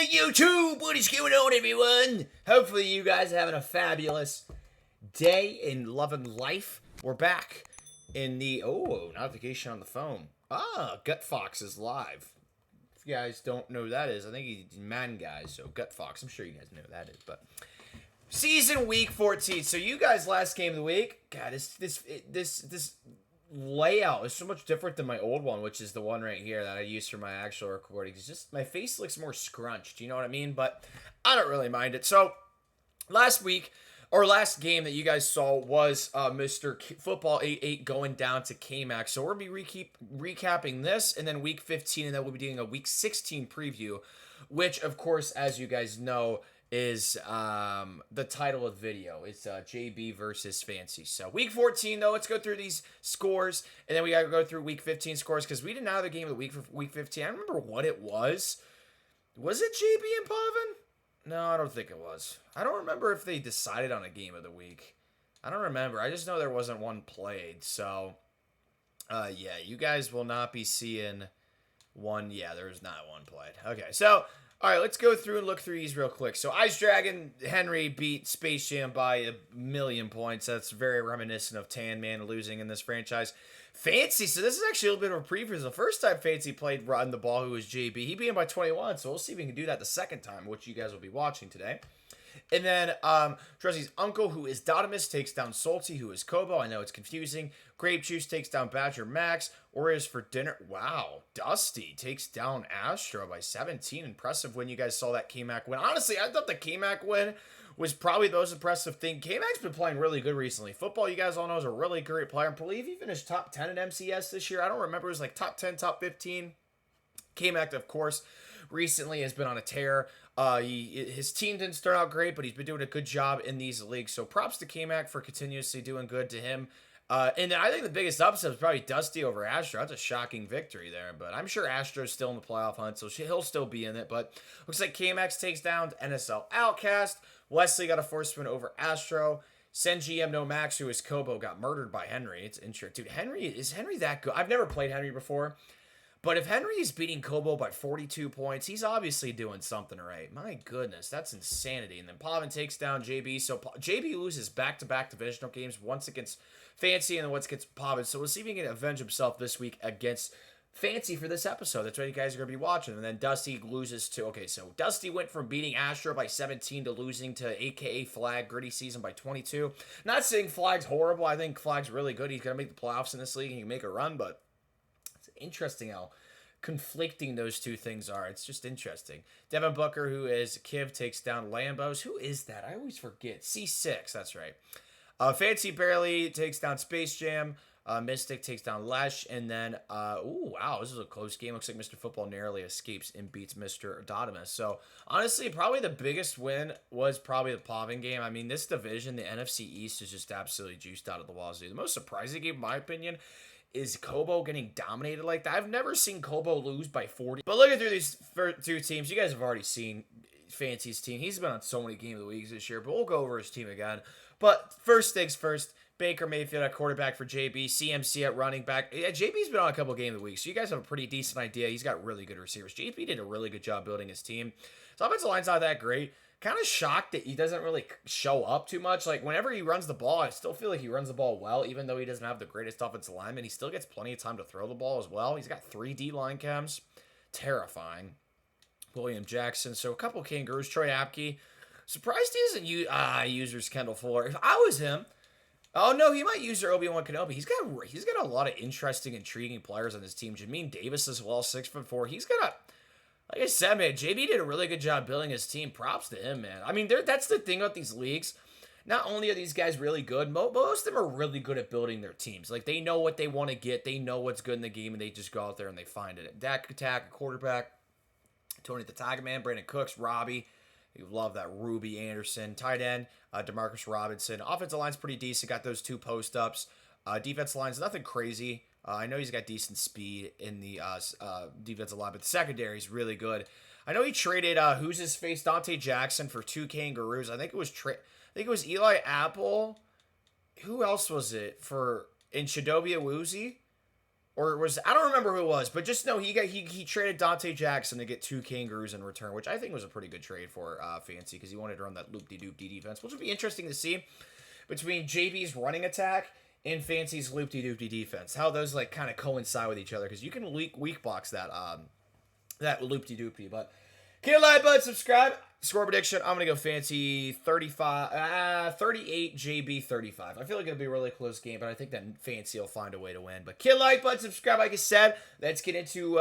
Fancy GOTW! What is going on, everyone? Hopefully you guys are having a fabulous day in love and life. We're back in the... Oh, notification on the phone. Ah, Gut Fox is live. If you guys don't know who that is, I think he's Madden guys, so Gut Fox. I'm sure you guys know who that is, but... Season week 14. So you guys last game of the week. God, this layout is so much different than my old one, which is the one right here that I use for my actual recordings. It's just my face looks more scrunched, you know what I mean? But I don't really mind it. So last game that you guys saw was Mr. Football 88 going down to K-Max. So we're going to be recapping this and then week 15, and then we'll be doing a week 16 preview, which of course, as you guys know, is the title of the video. It's JB versus Fancy. So week 14 though, let's go through these scores, and then we gotta go through week 15 scores because we didn't have the game of the week for week 15. I don't remember what it was. Was it JB and Pavin? No, I don't think it was. I don't remember if they decided on a game of the week. I don't remember. I just know there wasn't one played. So yeah, you guys will not be seeing one. Yeah, there's not one played. Okay, so all right, let's go through and look through these real quick. So Ice Dragon Henry beat Space Jam by 1,000,000 points. That's very reminiscent of Tan Man losing in this franchise. Fancy, so this is actually a little bit of a preview. The first time Fancy played Run the Ball, who was JB, he beat him by 21. So we'll see if we can do that the second time, which you guys will be watching today. And then Trezzy's uncle, who is Dotimus, takes down Salty, who is Kobo. I know it's confusing. Grape Juice takes down Badger Max. Oreos for dinner. Wow. Dusty takes down Astro by 17. Impressive win. You guys saw that K-Mac win. Honestly, I thought the K-Mac win was probably the most impressive thing. K-Mac's been playing really good recently. Football, you guys all know, is a really great player. I believe he finished top 10 in MCS this year. I don't remember. It was like top 10, top 15. K-Mac, of course, recently has been on a tear. His team didn't start out great, but he's been doing a good job in these leagues. So props to K-Mac for continuously doing good to him. And I think the biggest upset is probably Dusty over Astro. That's a shocking victory there, but I'm sure Astro's still in the playoff hunt, so he'll still be in it. But looks like K-Max takes down NSL Outcast. Wesley got a force win over Astro. Senji No Max, who is Kobo, got murdered by Henry. It's interesting. Dude, is Henry that good? I've never played Henry before. But if Henry is beating Kobo by 42 points, he's obviously doing something right. My goodness, that's insanity. And then Pavin takes down JB. So JB loses back-to-back divisional games, once against Fancy and then once against Pavin. So we'll see if he can avenge himself this week against Fancy for this episode. That's what you guys are going to be watching. And then Dusty loses to... Okay, so Dusty went from beating Astro by 17 to losing to AKA Flag Gritty Season by 22. Not saying Flag's horrible. I think Flag's really good. He's going to make the playoffs in this league and he can make a run, but... interesting how conflicting those two things are. It's just interesting. Devin Booker, who is Kiv, takes down Lambos. Who is that? I always forget. C6, that's right. Fancy barely takes down Space Jam. Mystic takes down Lesh. And then, ooh, wow, this is a close game. Looks like Mr. Football narrowly escapes and beats Mr. Dotimus. So, honestly, probably the biggest win was probably the Pavin game. I mean, this division, the NFC East, is just absolutely juiced out of the wazoo. The most surprising game, in my opinion, is Kobo getting dominated like that. I've never seen Kobo lose by 40. But looking through these two teams, you guys have already seen Fancy's team. He's been on so many Game of the Weeks this year, but we'll go over his team again. But first things first, Baker Mayfield at quarterback for JB, CMC at running back. Yeah, JB's been on a couple Game of the Weeks, so you guys have a pretty decent idea. He's got really good receivers. JB did a really good job building his team. His offensive line's not that great. Kind of shocked that he doesn't really show up too much. Like, whenever he runs the ball, I still feel like he runs the ball well, even though he doesn't have the greatest offensive lineman. He still gets plenty of time to throw the ball as well. He's got 3 D-line cams. Terrifying. William Jackson. So, a couple of Kangaroos. Troy Apke. Surprised he doesn't use Kendall Fuller. If I was him, oh, no, he might use their Obi-Wan Kenobi. He's got a lot of interesting, intriguing players on his team. Jameen Davis as well, 6'4". He's got a... Like I said, man, JB did a really good job building his team. Props to him, man. I mean, that's the thing about these leagues. Not only are these guys really good, most of them are really good at building their teams. Like, they know what they want to get. They know what's good in the game, and they just go out there and they find it. Dak Attack, quarterback. Tony the Tiger Man, Brandon Cooks, Robbie. You love that. Ruby Anderson. Tight end, DeMarcus Robinson. Offensive line's pretty decent. Got those 2 post-ups. Defensive line's nothing crazy. I know he's got decent speed in the defensive line, but the secondary is really good. I know he traded who's his face Dante Jackson for 2 Kangaroos. I think it was Eli Apple. Who else was it for in Shadobia Woozy? or I don't remember who it was, but just know he traded Dante Jackson to get 2 Kangaroos in return, which I think was a pretty good trade for Fancy because he wanted to run that loop-de-doop-de defense, which would be interesting to see between JB's running attack and Fancy's loop-de-doop-de defense. How those like kind of coincide with each other because you can weak box that loop-de-doop-de. But hit like button, subscribe. Score prediction, I'm going to go Fancy 38, JB 35. I feel like it'll be a really close game, but I think that Fancy will find a way to win. But hit like button, subscribe, like I said. Let's get into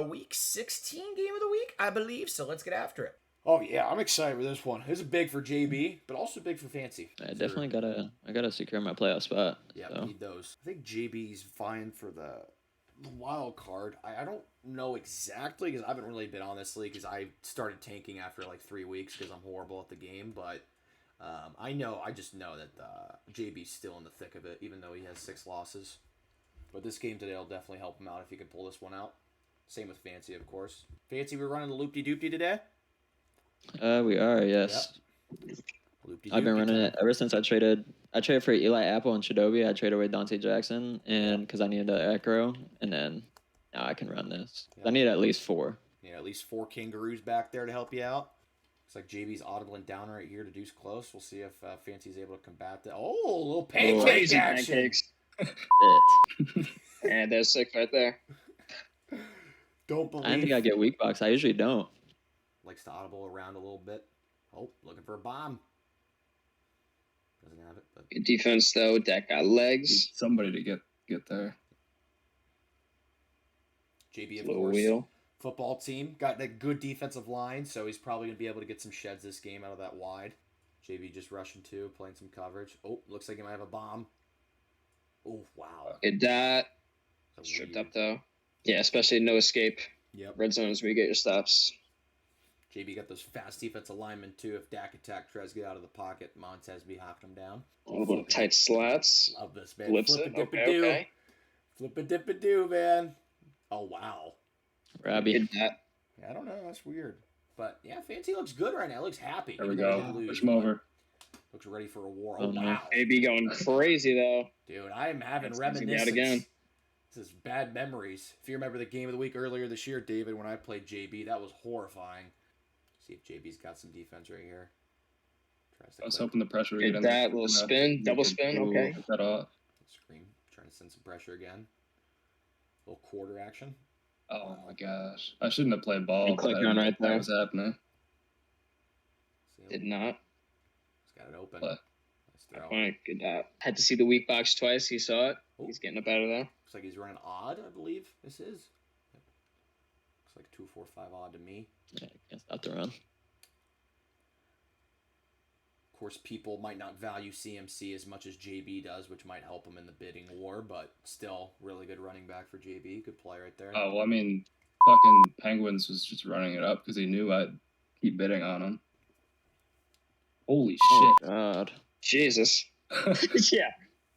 Week 16 game of the week, I believe. So let's get after it. Oh, yeah, I'm excited for this one. This is big for JB, but also big for Fancy. I definitely gotta secure my playoff spot. Yeah, so. Need those. I think JB's fine for the wild card. I don't know exactly because I haven't really been on this league because I started tanking after like 3 weeks because I'm horrible at the game. But I just know that JB's still in the thick of it, even though he has 6 losses. But this game today will definitely help him out if he can pull this one out. Same with Fancy, of course. Fancy, we're running the loop-de-doop-de today? We are, yes. Yep. I've been running it ever since I traded for Eli Apple and Shadobi. I traded away Dante Jackson and because I needed an Acro, and then now I can run this. Yep. I need at least 4. Yeah, at least 4 Kangaroos back there to help you out. Looks like JB's audibling down right here to deuce close. We'll see if Fancy's able to combat that. Oh, a little pancake action. Pancakes. And there's 6 right there. Don't believe. I don't think I get weak box. I usually don't. Likes to audible around a little bit. Oh, looking for a bomb. Doesn't have it. But... Good defense, though. Dak got legs. Somebody to get there. JB, of course. Wheel. Football team. Got that good defensive line, so he's probably going to be able to get some sheds this game out of that wide. JB just rushing 2, playing some coverage. Oh, looks like he might have a bomb. Oh, wow. Good dot. Stripped up, though. Yeah, especially no escape. Yep. Red zone is where you get your stops. JB got those fast defensive linemen, too. If Dak attack tries to get out of the pocket, Montez be hocking him down. A little bit of tight slats. Love this, man. Flips Flip it. a dip a Okay, do. okay. Flip a dip a do, man. Oh, wow. Good Robbie. dot. Yeah, I don't know. That's weird. But, yeah, Fancy looks good right now. Looks happy. There we Even though he go. did lose, Push him over. Looks ready for a war. Oh, Oh, no. wow. AB going crazy, though. Dude, I am having It's easy to get reminiscence. out again. This is bad memories. If you remember the game of the week earlier this year, David, when I played JB, that was horrifying. See if JB's got some defense right here. Tries to I was click. hoping the pressure would Good get in dot. there. Little spin. Double spin. Okay. Get that off. Scream. Trying to send some pressure again. Little quarter action. Oh my gosh. I shouldn't have played ball. You click but I on didn't right know there. What was happening? See Did him? not. He's got it open. Play. Nice throw. Point. Good dot. Had to see the weak box twice. He saw it. Oh. He's getting up out of there. Looks like he's running odd, I believe this is. Yep. Looks like 2-4-5 odd to me. Yeah, can't stop the run. Of course, people might not value CMC as much as JB does, which might help him in the bidding war, but still, really good running back for JB. Good play right there. Oh, well, I mean, fucking Penguins was just running it up because he knew I'd keep bidding on him. Holy Oh, shit. God. Jesus. Yeah.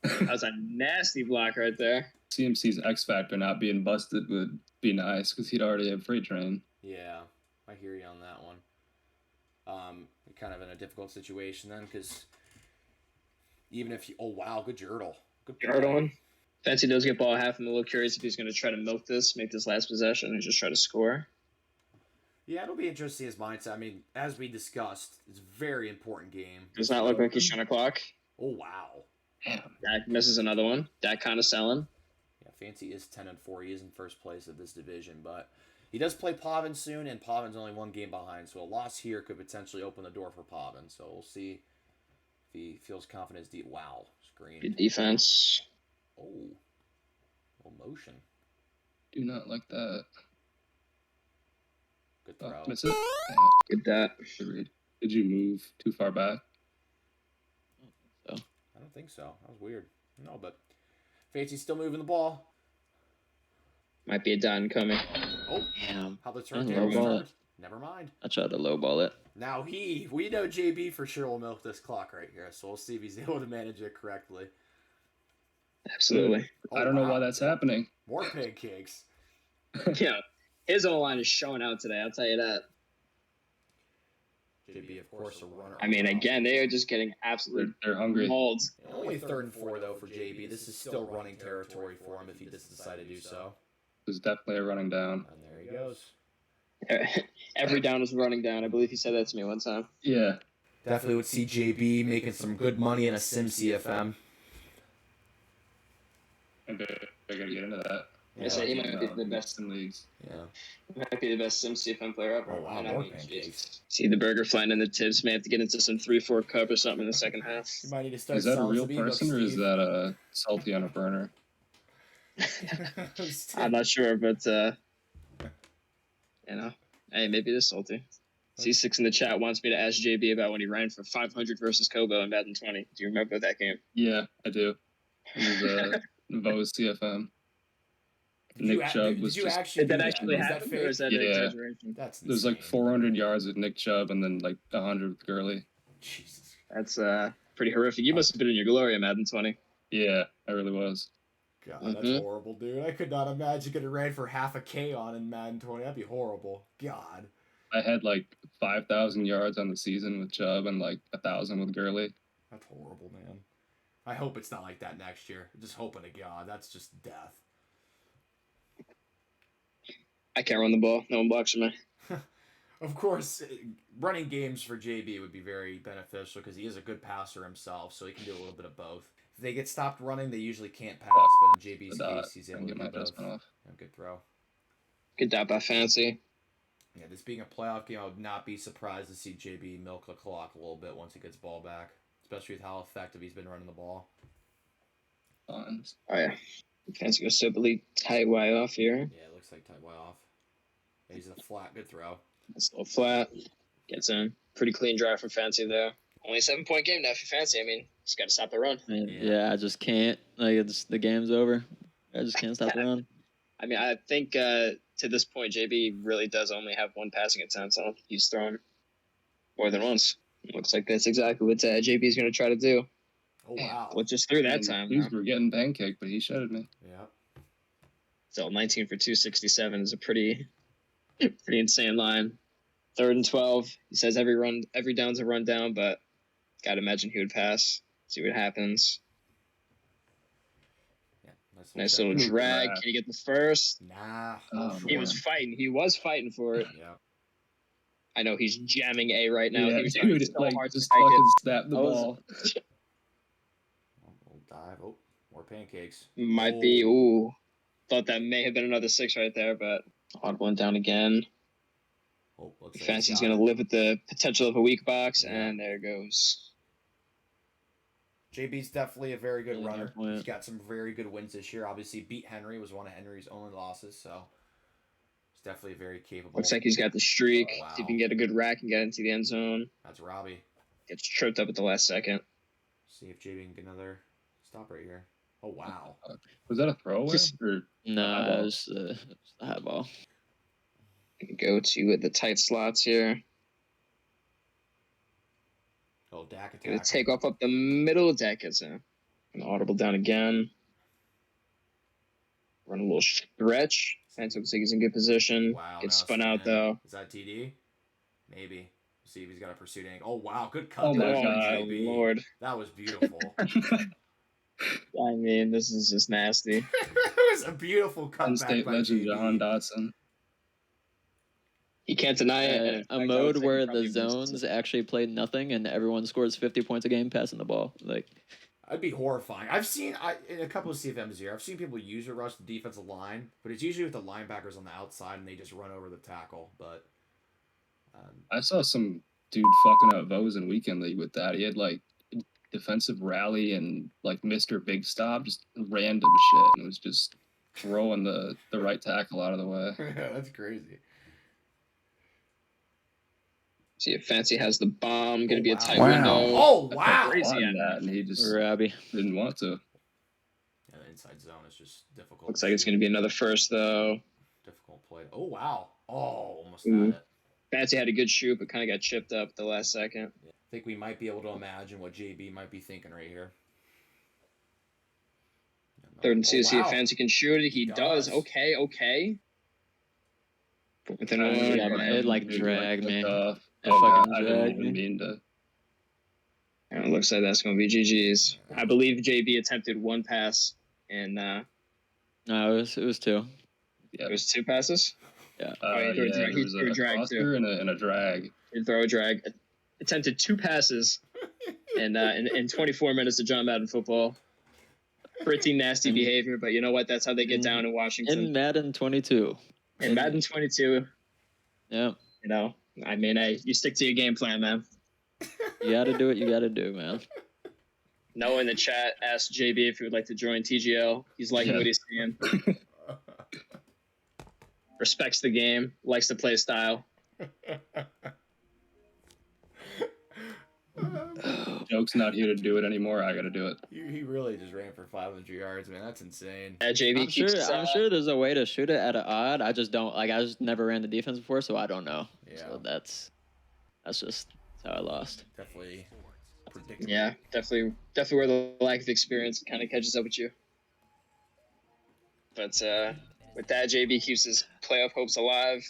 That was a nasty block right there. CMC's X Factor not being busted would be nice because he'd already have freight train. Yeah, I hear you on that one. Kind of in a difficult situation then, because even if you... Oh, wow, good Jurtle. Good play. Guard Fancy does get ball half. I'm a little curious if he's going to try to milk this, make this last possession, and just try to score. Yeah, it'll be interesting his mindset. I mean, as we discussed, it's a very important game. Does not look like he's trying to clock. Oh, wow. Damn. Dak misses another one. Dak kind of selling. Yeah, Fancy is 10-4. He is in first place of this division, but he does play Pavin soon, and Pavin's only 1 game behind, so a loss here could potentially open the door for Pavin. So we'll see if he feels confident. Wow, screen. Good defense. Oh, little motion. Do not like that. Good Oh, throw. miss it? Damn Good dot. it. Did you move too far back? So, I don't think so. That was weird. No, but Fancy's still moving the ball. Might be a dot incoming. Oh, damn. how the turn I tables lowball turned. it. Never mind. I tried to lowball it. Now we know JB for sure will milk this clock right here, so we'll see if he's able to manage it correctly. Absolutely. Oh, I don't know wow. why that's happening. More pancakes. Yeah. His O-line is showing out today, I'll tell you that. JB JB, of course, a runner. I mean, again, they are just getting absolutely They're hungry. mauled. Only 3rd and 4, though, for JB. This is still running territory for him if he does decide to do so. There's definitely a running down. And there he goes. Every down is running down. I believe he said that to me one time. Yeah. Definitely would see JB making some good money in a sim CFM. They're gonna get into that. Yeah, so he might be the best in leagues. Yeah. He might be the best sim CFM player ever. Oh, wow, And I more mean, pancakes. see the burger flying in the tips. May have to get into some 3-4 cup or something in the second half. You might need to start Is that a selling real some e-books, person or is Steve. that salty on a burner? I'm not sure, but you know, hey, maybe it is salty. C6 in the chat wants me to ask JB about when he ran for 500 versus Kobo in Madden 20. Do you remember that game? Yeah, I do. It was Vo's CFM. Nick Chubb was Did you just. actually Did that do actually Was happen, that or fake? is that Yeah. an exaggeration? That's insane. There's like 400 yards with Nick Chubb and then like 100 with Gurley. Jesus. That's pretty horrific. You must have been in your glory in Madden 20. Yeah, I really was. God, that's horrible, dude. I could not imagine getting ran for half a K on in Madden 20. That'd be horrible. God. I had like 5,000 yards on the season with Chubb and like 1,000 with Gurley. That's horrible, man. I hope it's not like that next year. Just hoping to God. That's just death. I can't run the ball. No one blocks for me. Of course, running games for JB would be very beneficial because he is a good passer himself, so he can do a little bit of both. If they get stopped running, they usually can't pass, but in JB's case, he's able to get do my both. adjustment off. Good throw. Good dot by Fancy. Yeah, this being a playoff game, I would not be surprised to see JB milk the clock a little bit once he gets the ball back, especially with how effective he's been running the ball. Oh, yeah. Fancy goes simply tight way off here. Yeah, it looks like tight way off. He's a flat, good throw. It's a little flat. Gets in. Pretty clean drive from Fancy there. Only a 7-point game now for Fancy. I mean, just got to stop the run. Yeah, I just can't. Like, the game's over. I just can't stop the run. I mean, I think to this point, JB really does only have one passing attempt. I don't think he's thrown more than once. Looks like that's exactly what JB is going to try to do. Oh, wow. Well, just through that time. These were getting pancaked, but he shuttered me. Yeah. So 19 for 267 is a pretty insane line. 3rd and 12. He says every down's a run down, but gotta imagine he would pass. See what happens. Yeah, nice little drag. Can he get the first? Nah. He was fighting. He was fighting for it. Yeah. I know he's jamming A right now. Yeah, he was dude, so like, hard to just spike fucking it. snap the ball. Little dive. Oh, more pancakes. Might be. Ooh. Thought that may have been another 6 right there, but odd one down again. Oh, looks like Fancy's going to live with the potential of a weak box, and there goes. JB's definitely a very good runner. Yeah. He's got some very good wins this year. Obviously, beat Henry was one of Henry's only losses, so he's definitely very capable. Looks like he's got the streak. Oh, wow. See if he can get a good rack and get into the end zone. That's Robbie. Gets tripped up at the last second. See if JB can get another stop right here. Oh, wow. Was that a throwaway? Or Nah, it was the high ball. Go to the tight slots here. Oh, Dak attack. Gonna take off up the middle. Dak gets in. An audible down again. Run a little stretch. Fancy looks like he's in good position. Wow. Gets now spun it's out spinning. though. Is that TD? Maybe. See if he's got a pursuit angle. Oh, wow. Good cut. Oh, my there from God. JB. Lord. That was beautiful. I mean, this is just nasty. It was a beautiful Penn cutback State by legend JB. Jahan Dotson. He can't deny it. and in A fact, I mode would say where he the probably zones missed it. actually played nothing and everyone scores 50 points a game passing the ball. Like, I'd be horrifying. I've seen in a couple of CFMs here, I've seen people use a rush the defensive line, but it's usually with the linebackers on the outside and they just run over the tackle. But I saw some dude fucking out Vo's in weekend league with that. He had like defensive rally and like Mr. Big Stop, just random shit, and it was just throwing the right tackle out of the way. that's crazy. See if Fancy has the bomb. Going to be a tight Wow. window. Oh, That's wow. crazy. On that, and he just Robbie. didn't want to. Yeah, the inside zone is just difficult. Looks like it's going to be another first, though. difficult play. Oh, wow. Oh, almost Ooh. got it. Fancy had a good shoot, but kind of got chipped up at the last second. I think we might be able to imagine what JB might be thinking right here. 3rd and 2, see if wow. Fancy can shoot it. He does. does. Okay. But within I one, didn't Yeah, even but have it like to, dragged click me. off. It Oh god, fucking I didn't dragged even me. mean to. and it looks like that's going to be GG's. I believe JB attempted one pass, and No, it was 2. it was 2 passes. Yeah. He threw a Yeah, drag. there He was threw a a drag too. crosser and a drag. He throw a drag. Attempted 2 passes, and in 24 minutes of John Madden football. Pretty nasty And- behavior, but you know what? That's how they get down in Washington. In Madden 22. In Madden 22, Yeah. you know, I mean, hey, you stick to your game plan, man. You got to do what you got to do, man. Noah in the chat asked JB if he would like to join TGL. He's liking what he's seeing. Respects the game, likes the play style. Joke's not here to do it anymore. I got to do it. He really just ran for 500 yards, man. That's insane. JB I'm sure there's a way to shoot it at an odd. I just don't I just never ran the defense before, so I don't know. Yeah. So that's just how I lost. Definitely predictable. Yeah, definitely where the lack of experience kind of catches up with you. But with that, JB keeps his playoff hopes alive.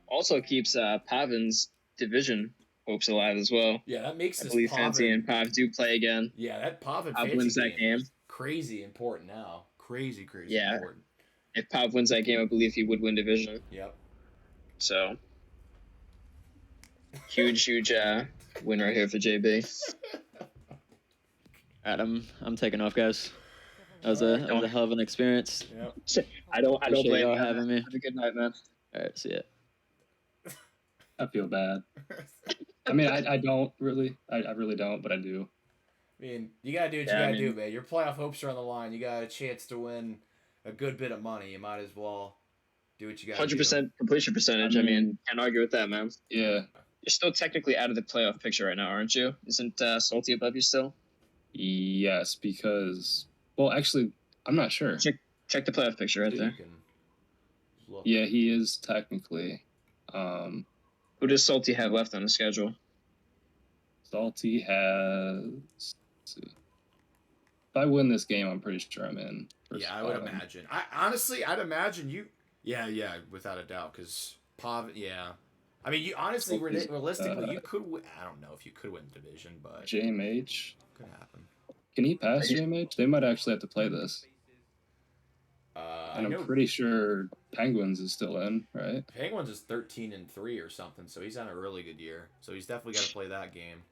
Also keeps Pavin's division hopes alive as well. Yeah, that makes I this believe Pavin, Fancy and Pav do play again. Yeah, that Pavin Pav Fancy wins that game. crazy important now. Crazy Yeah. important. If Pav wins that game, I believe he would win division. Yep. So huge win right here for JB. Adam, I'm taking off, guys. That was a hell of an experience. Yep. I don't Appreciate blame y'all you. having me. Have a good night, man. All right, see ya. I feel bad. I mean, I don't really. I really don't, but I do. I mean, you gotta do what you gotta do, man. Your playoff hopes are on the line. You got a chance to win a good bit of money. You might as well do what you gotta 100% completion percentage. I mean, can't argue with that, man. Yeah. You're still technically out of the playoff picture right now, aren't you? Isn't Salty above you still? Yes, because actually, I'm not sure. Check the playoff picture right do. there. You can look. Yeah, he is technically. Who does Salty have left on the schedule? Salty has. Let's see. If I win this game, I'm pretty sure I'm in. Yeah, I would imagine. I'd imagine you. Yeah, without a doubt, because Pav. Yeah, I mean, you honestly, realistically, you could. I don't know if you could win the division, but JMH. could happen. Can he pass JMH? They might actually have to play this. And I'm pretty sure Penguins is still in, right? Penguins is 13-3 or something, so he's on a really good year. So he's definitely got to play that game.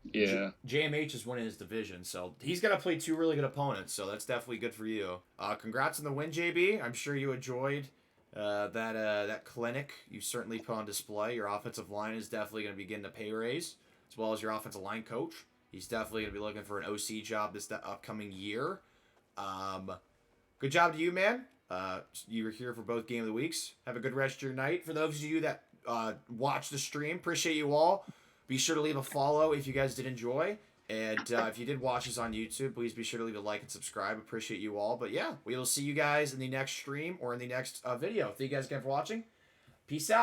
Yeah. JMH is winning his division, so he's got to play 2 really good opponents. So that's definitely good for you. Congrats on the win, JB. I'm sure you enjoyed that clinic. You certainly put on display. Your offensive line is definitely going to be getting a pay raise, as well as your offensive line coach. He's definitely going to be looking for an OC job this upcoming year. Good job to you, man. You were here for both Game of the Weeks. Have a good rest of your night. For those of you that watch the stream, appreciate you all. Be sure to leave a follow if you guys did enjoy. And if you did watch us on YouTube, please be sure to leave a like and subscribe. Appreciate you all. But yeah, we will see you guys in the next stream or in the next video. Thank you guys again for watching. Peace out.